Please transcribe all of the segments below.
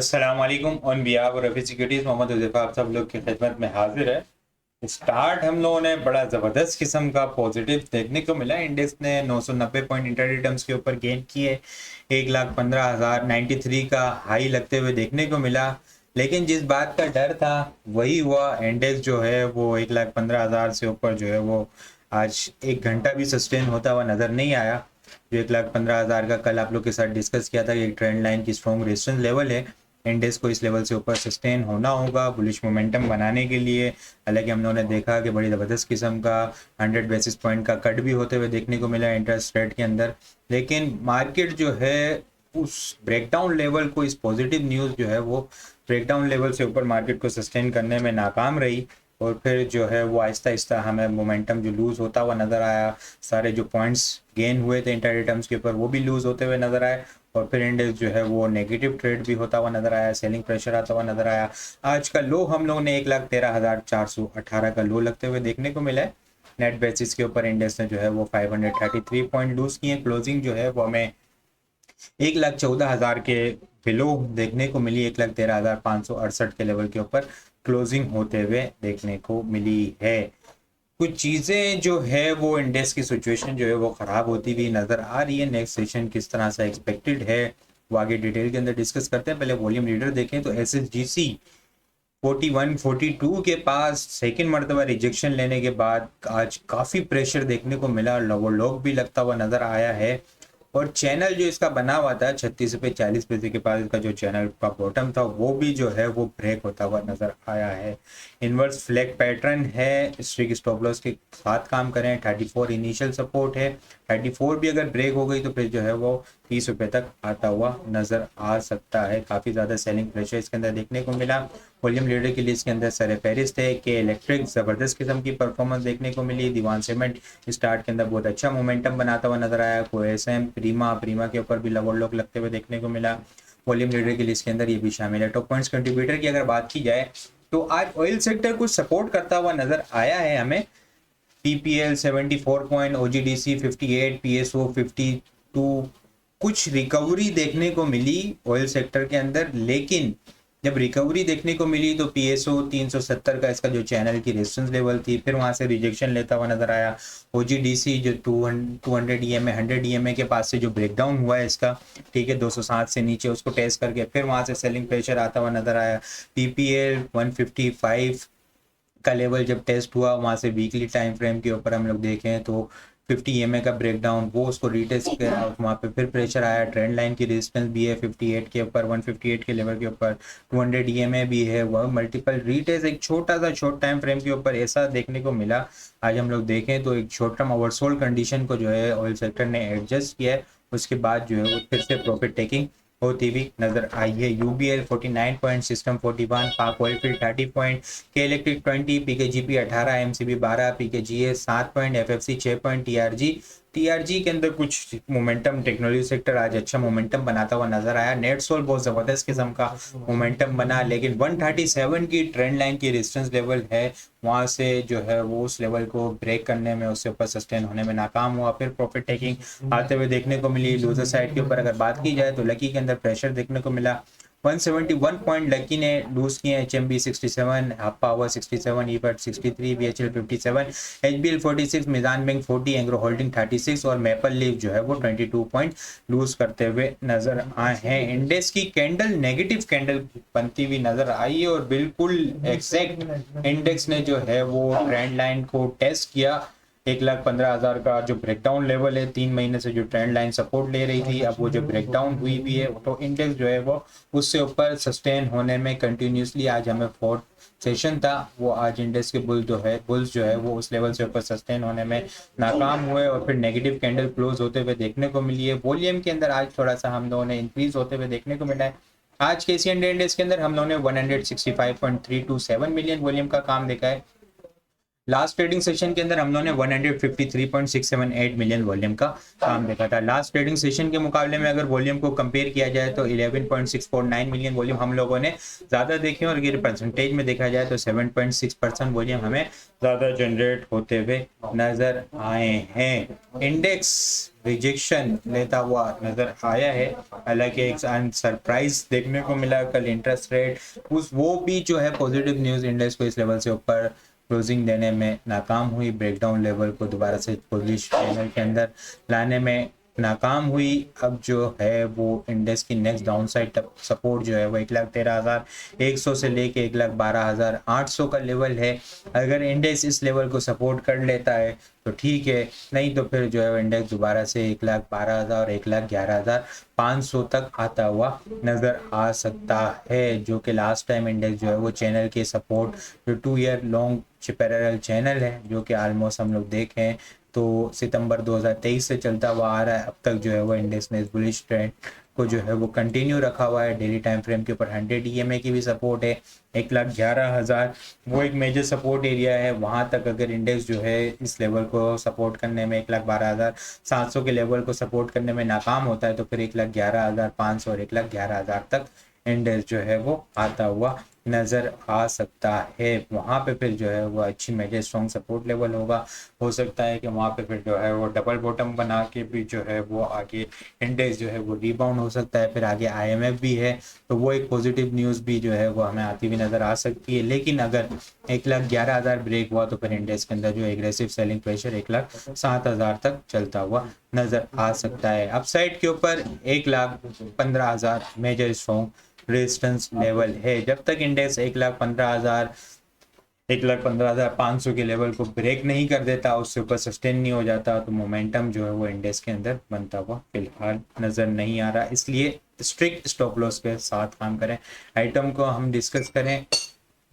अस्सलाम वालेकुम। On behalf of Rafi securities Mohammad Huzaifa आप सब लोग की खिदमत में हाजिर है। स्टार्ट हम लोगों ने बड़ा ज़बरदस्त किस्म का पॉजिटिव देखने को मिला। इंडेक्स ने 990 पॉइंट इंट्राडे टर्म्स के ऊपर गेन किए। 1,15,093 का हाई लगते हुए देखने को मिला, लेकिन जिस बात का डर था वही हुआ। इंडेक्स जो है वो 1,15,000 से ऊपर जो है वो आज एक घंटा भी सस्टेन होता हुआ नज़र नहीं आया। जो 1,15,000 का कल आप लोग के साथ डिस्कस किया था कि एक ट्रेंड लाइन की स्ट्रॉन्ग रेजिस्टेंस लेवल है, इंडेक्स को इस लेवल से ऊपर सस्टेन होना होगा बुलिश मोमेंटम बनाने के लिए। हालांकि हम लोगों ने देखा कि बड़ी ज़बरदस्त किस्म का 100 बेसिस पॉइंट का कट भी होते हुए देखने को मिला इंटरेस्ट रेट के अंदर, लेकिन मार्केट जो है उस ब्रेकडाउन लेवल को, इस पॉजिटिव न्यूज़ जो है वो ब्रेकडाउन लेवल से ऊपर मार्केट को सस्टेन करने में नाकाम रही। और फिर जो है वो आहिस्ता आहिस्ता हमें मोमेंटम जो लूज़ होता हुआ नज़र आया, सारे जो पॉइंट्स गेन हुए थे इंट्राडे टर्म्स के ऊपर वो भी लूज़ होते हुए नज़र आए, और फिर इंडेक्स जो है वो नेगेटिव ट्रेड भी होता हुआ नज़र आया, सेलिंग प्रेशर आता हुआ नज़र आया। आज का लो हम लोगों ने 1,13,418 का लो लगते हुए देखने को मिला है। नेट बेसिस के ऊपर इंडेक्स ने जो है वो 533 पॉइंट लूज़ किए। क्लोजिंग जो है वो हमें 1,14,000 के बिलो देखने को मिली। 1,13,568 के लेवल के ऊपर क्लोजिंग होते हुए देखने को मिली है। कुछ चीज़ें जो है वो इंडेक्स की सिचुएशन जो है वो ख़राब होती हुई नज़र आ रही है। नेक्स्ट सेशन किस तरह से एक्सपेक्टेड है वो आगे डिटेल के अंदर डिस्कस करते हैं। पहले वॉल्यूम लीडर देखें तो SSGC 41-42 के पास सेकंड मरतबा रिजेक्शन लेने के बाद आज काफ़ी प्रेशर देखने को मिला, लोग भी लगता हुआ नज़र आया है। और चैनल जो इसका बना हुआ था 36 रुपये 40 पैसे के पास, इसका जो चैनल का बॉटम था वो भी जो है वो ब्रेक होता हुआ नजर आया है। इन्वर्स फ्लैग पैटर्न है, स्ट्रिक स्टॉप लॉस के साथ काम करें। 34 इनिशियल सपोर्ट है, 34 भी अगर ब्रेक हो गई तो फिर जो है वो 30 रुपये तक आता हुआ नजर आ सकता है। काफ़ी ज़्यादा सेलिंग प्रेशर इसके अंदर देखने को मिला। वॉल्यूम लीडर की लिस्ट के अंदर सर फहरिस्त है कि इलेक्ट्रिक ज़बरदस्त किस्म की परफॉर्मेंस देखने को मिली। दीवान सीमेंट स्टार्ट के अंदर बहुत अच्छा मोमेंटम बनाता हुआ नजर आया। कोएसएम प्रीमा के ऊपर भी लवर लॉक लगते हुए देखने को मिला। वॉल्यूम लीडर की लिस्ट के अंदर ये भी शामिल है। टॉप पॉइंट्स कंट्रीब्यूटर की अगर बात की जाए तो आज ऑयल सेक्टर कुछ सपोर्ट करता हुआ नजर आया है हमें। PPL 74 पॉइंट, OGDC 58, PSO 52, कुछ रिकवरी देखने को मिली ऑयल सेक्टर के अंदर। लेकिन जब रिकवरी देखने को मिली तो PSO 370 का इसका जो चैनल की रेजिस्टेंस लेवल थी, फिर वहां से रिजेक्शन लेता हुआ नजर आया। OGDC जो 200 EMA 100 EMA के पास से जो ब्रेकडाउन हुआ है इसका, ठीक है, 207 से नीचे उसको टेस्ट करके फिर वहां से सेलिंग प्रेशर आता हुआ नजर आया। PPL 155 का लेवल जब टेस्ट हुआ, वहां से वीकली टाइम फ्रेम के ऊपर हम लोग देखें तो 50 EMA का ब्रेकडाउन, वो उसको रीटेस्ट किया, वहाँ पे फिर प्रेशर आया। ट्रेंड लाइन की रेजिस्टेंस भी है 58 के ऊपर, 158 के लेवल के ऊपर 200 EMA भी है। वह मल्टीपल रीटेस्ट एक छोटा सा शॉर्ट टाइम फ्रेम के ऊपर ऐसा देखने को मिला। आज हम लोग देखें तो एक शॉर्ट टर्म ओवरसोल्ड कंडीशन को जो है ऑयल सेक्टर ने एडजस्ट किया है, उसके बाद जो है वो फिर से प्रॉफिट टेकिंग होती हुई नजर आई है। UBL 49 पॉइंट, सिस्टम 41, पाक ऑयलफील्ड 30 पॉइंट, के electric 20, PKGP 18, MCB 12, PKGS 7 point, FFC 6 point, TRG के अंदर कुछ मोमेंटम, टेक्नोलॉजी सेक्टर आज अच्छा मोमेंटम बनाता हुआ नजर आया। नेटसोल बहुत ज़बरदस्त किस्म का मोमेंटम बना, लेकिन 137 की ट्रेंड लाइन की रेजिस्टेंस लेवल है, वहाँ से जो है वो उस लेवल को ब्रेक करने में, उससे ऊपर सस्टेन होने में नाकाम हुआ। फिर प्रॉफिट टेकिंग आते हुए देखने को मिली। लूजर साइड के ऊपर अगर बात की जाए तो लकी के अंदर प्रेशर देखने को मिला। 171 पॉइंट लकी ने लूज किए। HMB 67, half power 67, ईबर्ट 63, BHL 57, HBL 46, मिजान बैंक 40, एंग्रो होल्डिंग 36 और मेपल लीफ जो है वो 22 पॉइंट लूज करते हुए नजर आए हैं। इंडेक्स की कैंडल नेगेटिव कैंडल बनती हुई नजर आई है और बिल्कुल एग्जैक्ट इंडेक्स ने जो है वो ट्रेंड लाइन को टेस्ट किया। 1,15,000 का जो ब्रेकडाउन लेवल है, 3 महीने से जो ट्रेंड लाइन सपोर्ट ले रही थी, अब वो जो ब्रेकडाउन हुई भी है तो इंडेक्स जो है वो उससे ऊपर सस्टेन होने में कंटिन्यूसली, आज हमें फोर्थ सेशन था वो, आज इंडेक्स के बुल्स जो है वो उस लेवल से ऊपर सस्टेन होने में नाकाम हुए और फिर नेगेटिव कैंडल क्लोज होते हुए देखने को मिली है। वॉल्यूम के अंदर आज थोड़ा सा हम लोगों ने इंक्रीज होते हुए देखने को मिला है। आज के एशियन इंडेक्स के अंदर हम लोगों ने 165.327 मिलियन वॉल्यूम का काम देखा है। लास्ट ट्रेडिंग सेशन के अंदर हम लोगों ने 153.678 मिलियन वॉल्यूम का काम देखा था। लास्ट ट्रेडिंग सेशन के मुकाबले में अगर वॉल्यूम को कंपेयर किया जाए तो 11.649 मिलियन वॉल्यूम हम लोगों ने ज़्यादा देखे, और अगर परसेंटेज में देखा जाए तो 7.6% वॉल्यूम हमें ज़्यादा जनरेट होते हुए नज़र आए हैं। इंडेक्स रिजेक्शन लेता हुआ नजर आया है। हालांकि एक सरप्राइज देखने को मिला कल इंटरेस्ट रेट उस वो भी जो है पॉजिटिव न्यूज़ इंडेक्स को इस लेवल से ऊपर क्लोजिंग देने में नाकाम हुई। ब्रेकडाउन लेवल को दोबारा से बुलिश चैनल के अंदर लाने में नाकाम हुई। अब जो है वो इंडेक्स की नेक्स्ट डाउन साइड सपोर्ट जो है वो 1,13,100 से लेके 1,12,800 का लेवल है। अगर इंडेक्स इस लेवल को सपोर्ट कर लेता है तो ठीक है, नहीं तो फिर जो है इंडेक्स दोबारा से 1,12,000 और 1,11,500 तक आता हुआ नजर आ सकता है। जो कि लास्ट टाइम इंडेक्स जो है वो चैनल के सपोर्ट जो 2 ईयर लॉन्ग पैरेलल चैनल है जो कि ऑलमोस्ट हम लोग देखें तो सितंबर 2023 से चलता हुआ आ रहा है। अब तक जो है वो इंडेक्स ने इस बुलिश ट्रेंड को जो है वो कंटिन्यू रखा हुआ है। डेली टाइम फ्रेम के ऊपर 100 ईएमए की भी सपोर्ट है। 1,11,000 वो एक मेजर सपोर्ट एरिया है। वहां तक अगर इंडेक्स जो है इस लेवल को सपोर्ट करने में 1,12,700 के लेवल को सपोर्ट करने में नाकाम होता है तो फिर 1,11,500 और 1,11,000 तक इंडेक्स जो है वो आता हुआ नज़र आ सकता है। वहाँ पे फिर जो है वो अच्छी मेजर स्ट्रॉन्ग सपोर्ट लेवल होगा। हो सकता है कि वहाँ पे फिर जो है वो डबल बॉटम बना के भी जो है वो आगे इंडेक्स जो है वो रिबाउंड हो सकता है। फिर आगे आईएमएफ भी है तो वो एक पॉजिटिव न्यूज़ भी जो है वो हमें आती हुई नज़र आ सकती है। लेकिन अगर 1,11,000 ब्रेक हुआ तो फिर इंडेक्स के अंदर जो एग्रेसिव सेलिंग प्रेशर 1,07,000 तक चलता हुआ नज़र आ सकता है। अपसाइड के ऊपर 1,15,000 मेजर स्ट्रॉन्ग रेजिस्टेंस लेवल है। जब तक इंडेक्स 1,15,500 के लेवल को ब्रेक नहीं कर देता, उससे ऊपर सस्टेन नहीं हो जाता तो मोमेंटम जो है वो इंडेक्स के अंदर बनता हुआ फिलहाल नजर नहीं आ रहा। इसलिए स्ट्रिक्ट स्टॉप लॉस के साथ काम करें। आइटम को हम डिस्कस करें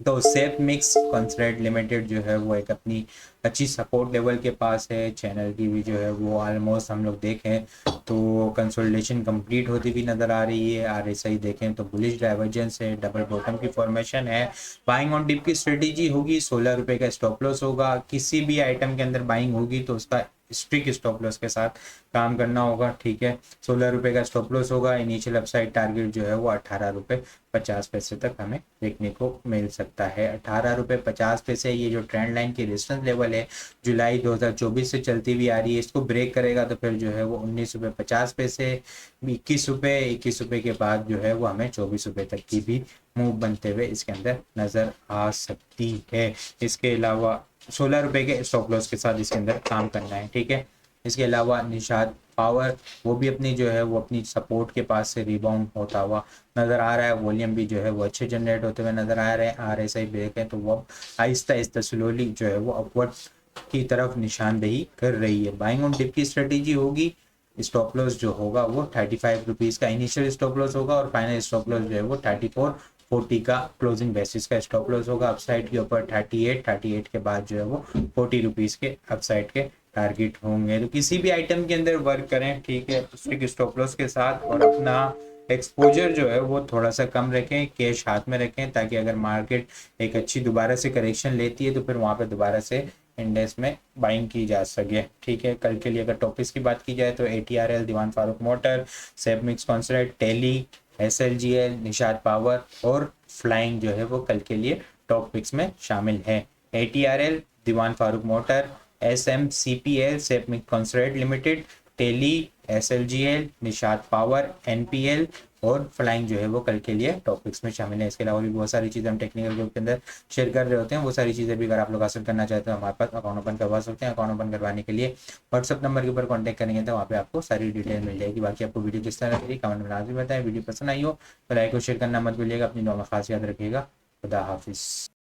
तो सेफ मिक्स कॉन्सरेट लिमिटेड जो है वो एक अपनी अच्छी सपोर्ट लेवल के पास है। चैनल की भी जो है वो ऑलमोस्ट हम लोग देखें तो कंसोलिडेशन कंप्लीट होती हुई नज़र आ रही है। आरएसआई देखें तो बुलिश डाइवर्जेंस है, डबल बॉटम की फॉर्मेशन है। बाइंग ऑन डिप की स्ट्रेटेजी होगी। 16 रुपये का स्टॉप लॉस होगा। किसी भी आइटम के अंदर बाइंग होगी तो उसका स्ट्रिक्ट स्टॉप लॉस के साथ काम करना होगा। ठीक है, 16 रुपये का स्टॉप लॉस होगा। इनिशियल अपसाइड टारगेट जो है वो 18.50 रुपये तक हमें देखने को मिल सकता है। 18.50 रुपये ये जो ट्रेंड लाइन की रेजिस्टेंस लेवल है जुलाई 2024 से चलती हुई आ रही है, इसको ब्रेक करेगा तो फिर जो है वो 19.50 रुपये 21 रुपये के बाद जो है वो हमें 24 रुपये तक की भी मूव बनते हुए इसके अंदर नजर आ सकती है। इसके अलावा 16 रुपये के स्टॉप लॉस के साथ इसके अंदर काम करना है। ठीक है, इसके अलावा निषाद पावर वो भी अपनी जो है वो अपनी सपोर्ट के पास से रिबाउंड होता हुआ नज़र आ रहा है। वॉल्यूम भी जो है वो अच्छे जनरेट होते हुए नज़र आ रहे हैं। आरएसआई ब्रेक है तो वो आहिस्ता आहिस्ता स्लोली जो है वो अपवर्ड की तरफ निशानदेही कर रही है। बाइंग ऑन डिप की स्ट्रेटेजी होगी। स्टॉप लॉस जो होगा वो 35 रुपीज़ का इनिशियल स्टॉप लॉस होगा और फाइनल स्टॉप लॉस जो है वो 34.40 का क्लोजिंग बेसिस का स्टॉप लॉस होगा। अपसाइड के ऊपर 38 के बाद जो है वो 40 रुपीज़ के अपसाइड के टारगेट होंगे। तो किसी भी आइटम के अंदर वर्क करें, ठीक है, उसके स्टॉप लॉस के साथ और अपना एक्सपोजर जो है वो थोड़ा सा कम रखें, कैश हाथ में रखें, ताकि अगर मार्केट एक अच्छी दोबारा से करेक्शन लेती है तो फिर वहाँ पे दोबारा से इंडेक्स में बाइंग की जा सके। ठीक है, कल के लिए अगर टॉपिक्स की बात की जाए तो ATRL, Dewan Farooque motor, safe mix concrete, tele, SLGL, Nishat power और फ्लाइंग जो है वो कल के लिए टॉप पिक्स में शामिल है। ATRL, Dewan Farooque motor, SMCPL, safe mix concrete limited, tele, SLGL, Nishat power, NPL और फ्लाइंग जो है वो कल के लिए टॉपिक्स में शामिल है। इसके अलावा भी बहुत सारी चीज़ें हम टेक्निकल ग्रुप के अंदर शेयर कर रहे होते हैं। वो सारी चीज़ें भी अगर आप लोग हासिल करना चाहते हैं हमारे पास अकाउंट ओपन करवा सकते हैं। अकाउंट ओपन करवाने के लिए व्हाट्सअप नंबर के ऊपर कॉन्टैक्ट करेंगे तो वहाँ पे आपको सारी डिटेल मिल जाएगी। बाकी आपको वीडियो किस तरह लग रही कमेंट में लाजमी बताएं। वीडियो पसंद आई हो तो लाइक और शेयर करना मत भूलिएगा। अपनी दुआ में खास याद रखिएगा। खुदा हाफिज़।